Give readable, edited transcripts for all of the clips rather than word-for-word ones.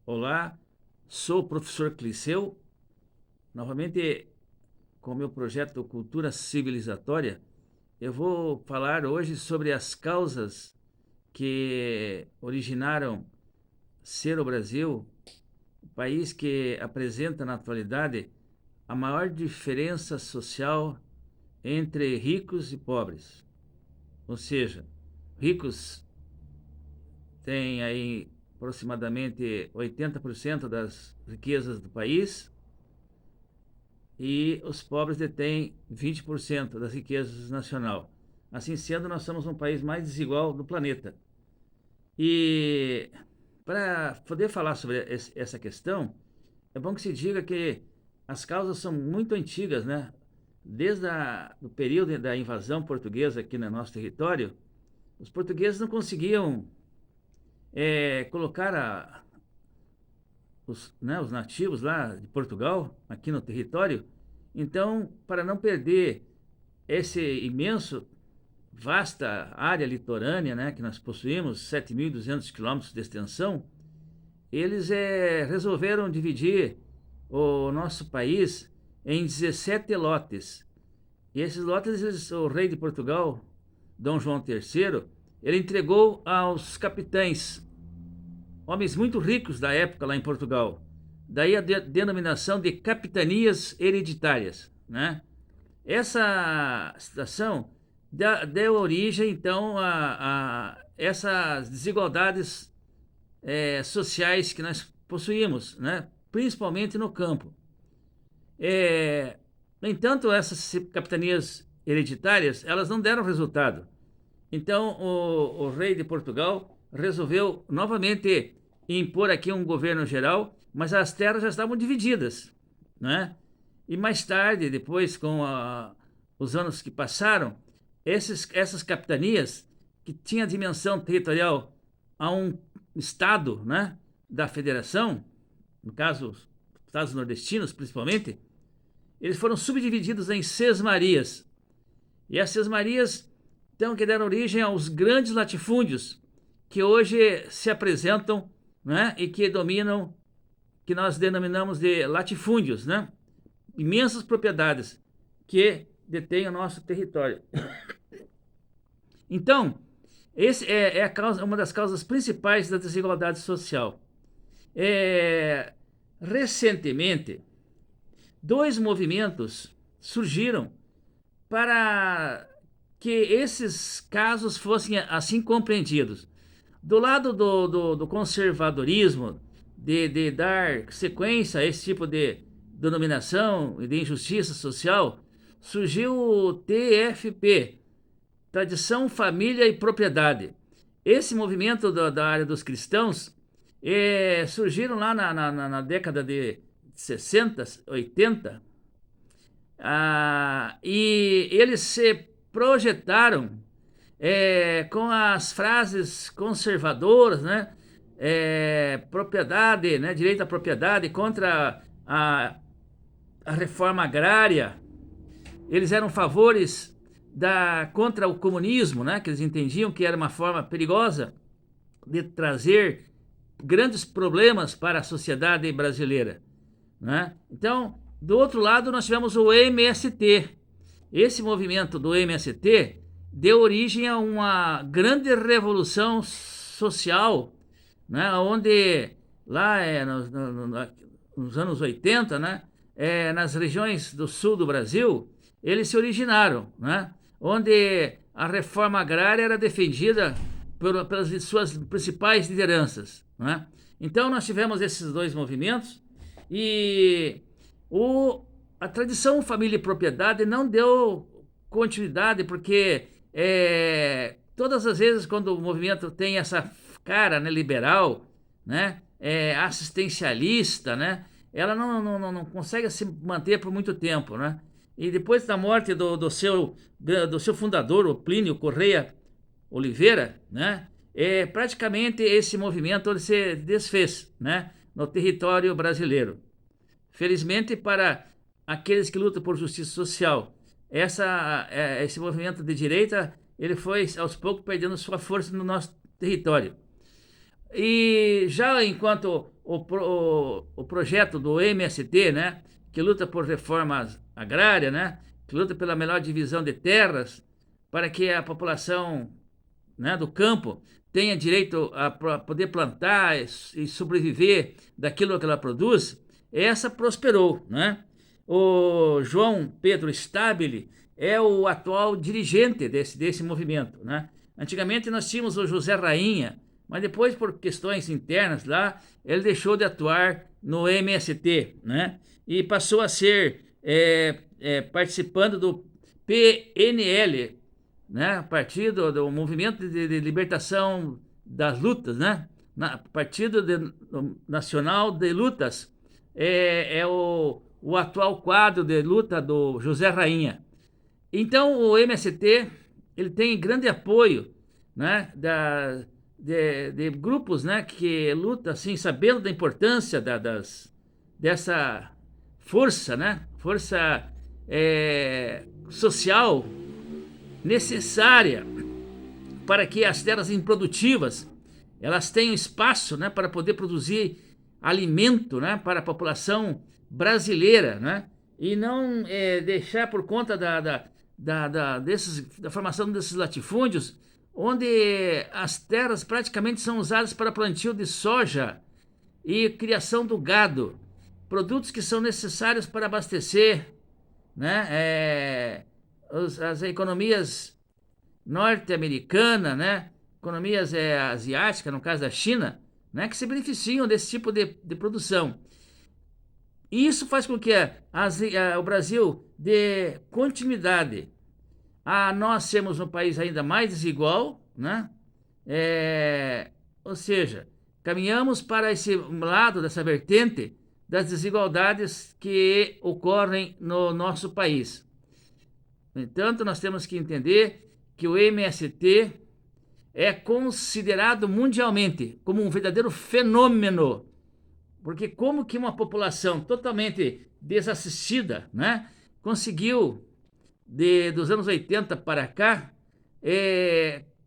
Olá, sou o professor Cliceu, novamente com o meu projeto Cultura Civilizatória. Eu vou falar hoje sobre as causas que originaram ser o Brasil, o país que apresenta na atualidade a maior diferença social entre ricos e pobres. Ou seja, ricos têm aí aproximadamente 80% das riquezas do país e os pobres detêm 20% das riquezas nacional. Assim sendo, nós somos um país mais desigual do planeta. E para poder falar sobre essa questão, é bom que se diga que as causas são muito antigas, né? Desde o período da invasão portuguesa aqui no nosso território, os portugueses não conseguiam colocar os nativos lá de Portugal, aqui no território. Então, para não perder esse imenso, vasta área litorânea, né, que nós possuímos, 7.200 quilômetros de extensão, eles resolveram dividir o nosso país em 17 lotes. E esses lotes, o rei de Portugal, Dom João III, ele entregou aos capitães, homens muito ricos da época lá em Portugal. Daí a denominação de capitanias hereditárias, né? Essa situação deu origem, então, a essas desigualdades sociais que nós possuímos, né? Principalmente no campo. No entanto, essas capitanias hereditárias, elas não deram resultado. Então, o rei de Portugal resolveu novamente impor aqui um governo geral, mas as terras já estavam divididas, né? E mais tarde, depois, com os anos que passaram, essas capitanias, que tinham dimensão territorial a um estado, né, da federação, no caso, os estados nordestinos principalmente, eles foram subdivididos em sesmarias. E as sesmarias, então, que deram origem aos grandes latifúndios, que hoje se apresentam, né, e que dominam, que nós denominamos de latifúndios, né? Imensas propriedades que detêm o nosso território. Então, esse é uma das causas principais da desigualdade social. Recentemente, dois movimentos surgiram para que esses casos fossem assim compreendidos. Do lado do conservadorismo, de dar sequência a esse tipo de denominação e de injustiça social, surgiu o TFP, Tradição, Família e Propriedade. Esse movimento da área dos cristãos surgiram lá na década de 60, 80, e eles se projetaram com as frases conservadoras, né? Propriedade, né? Direito à propriedade contra a reforma agrária. Eles eram favores contra o comunismo, né? Que eles entendiam que era uma forma perigosa de trazer grandes problemas para a sociedade brasileira, né? Então, do outro lado, nós tivemos o MST. Esse movimento do MST deu origem a uma grande revolução social, né? Onde lá nos anos 80, né? Nas regiões do sul do Brasil, eles se originaram, né? Onde a reforma agrária era defendida pelas suas principais lideranças, né? Então nós tivemos esses dois movimentos e a tradição família e propriedade não deu continuidade porque todas as vezes quando o movimento tem essa cara, né, liberal, né, assistencialista, né, ela não consegue se manter por muito tempo, né? E depois da morte do seu fundador, o Plínio Correia Oliveira, né, praticamente esse movimento ele se desfez, né, no território brasileiro. Felizmente para aqueles que lutam por justiça social, esse movimento de direita ele foi aos poucos perdendo sua força no nosso território. E já enquanto o projeto do MST, né, que luta por reformas agrárias, né, que luta pela melhor divisão de terras, para que a população, né, do campo tenha direito a poder plantar e sobreviver daquilo que ela produz, essa prosperou, né? O João Pedro Stabile é o atual dirigente desse movimento, né? Antigamente nós tínhamos o José Rainha, mas depois, por questões internas lá, ele deixou de atuar no MST, né? E passou a ser participando do PNL, né? Partido do Movimento de Libertação das Lutas, né? Partido Nacional de Lutas, é o atual quadro de luta do José Rainha. Então o MST ele tem grande apoio, né, de grupos, né, que lutam assim, sabendo da importância dessa força, né, força social necessária para que as terras improdutivas elas tenham espaço, né, para poder produzir alimento, né, para a população brasileira, né, e não deixar por conta da formação desses latifúndios, onde as terras praticamente são usadas para plantio de soja e criação do gado, produtos que são necessários para abastecer, né, as economias norte-americana, né, economias asiáticas, no caso da China, né, que se beneficiam desse tipo de produção. E isso faz com que o Brasil dê continuidade a nós sermos um país ainda mais desigual, né? Ou seja, caminhamos para esse lado dessa vertente das desigualdades que ocorrem no nosso país. No entanto, nós temos que entender que o MST é considerado mundialmente como um verdadeiro fenômeno, porque como que uma população totalmente desassistida, né, conseguiu, dos anos 80 para cá,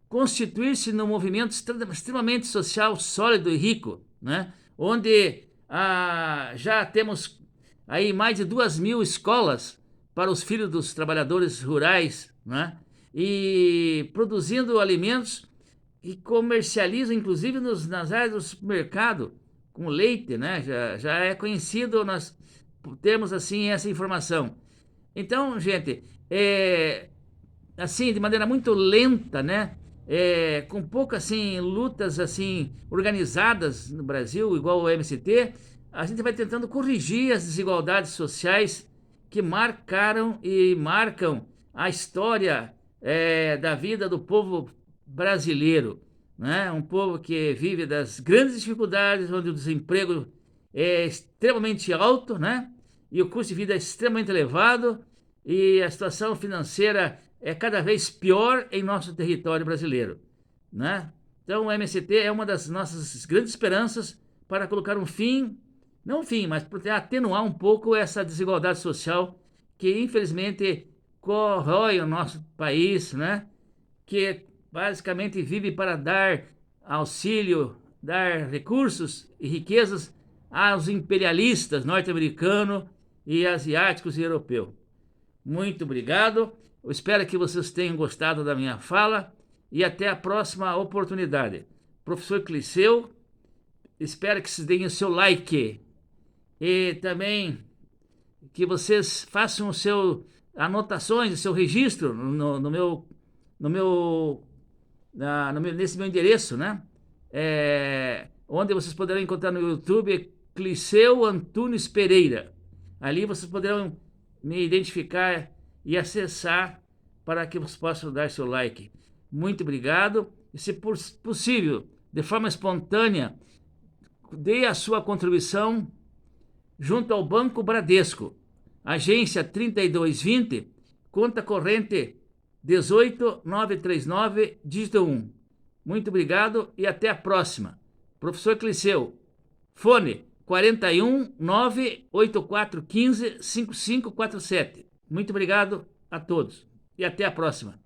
constituir-se num movimento extremamente social, sólido e rico, né, onde já temos aí mais de 2.000 escolas para os filhos dos trabalhadores rurais, né, e produzindo alimentos e comercializam, inclusive nas áreas do supermercado, com leite, né? Já é conhecido, nós temos assim essa informação. Então, gente, assim, de maneira muito lenta, né? Com poucas assim, lutas assim, organizadas no Brasil, igual o MST, a gente vai tentando corrigir as desigualdades sociais que marcaram e marcam a história da vida do povo brasileiro, né? Um povo que vive das grandes dificuldades, onde o desemprego é extremamente alto, né? E o custo de vida é extremamente elevado e a situação financeira é cada vez pior em nosso território brasileiro, né? Então o MST é uma das nossas grandes esperanças para colocar um fim, não um fim, mas para atenuar um pouco essa desigualdade social que infelizmente corrói o nosso país, né? Que basicamente vive para dar auxílio, dar recursos e riquezas aos imperialistas norte-americanos e asiáticos e europeus. Muito obrigado, eu espero que vocês tenham gostado da minha fala e até a próxima oportunidade. Professor Cliceu, espero que vocês deem o seu like e também que vocês façam o seu anotações, o seu registro nesse meu endereço, né? Onde vocês poderão encontrar no YouTube Cliceu Antunes Pereira. Ali vocês poderão me identificar e acessar para que vocês possam dar seu like. Muito obrigado. E se possível, de forma espontânea, dê a sua contribuição junto ao Banco Bradesco, agência 3220, conta corrente 18939, dígito 1. Muito obrigado e até a próxima. Professor Cliceu, fone 41 98415 5547. Muito obrigado a todos e até a próxima.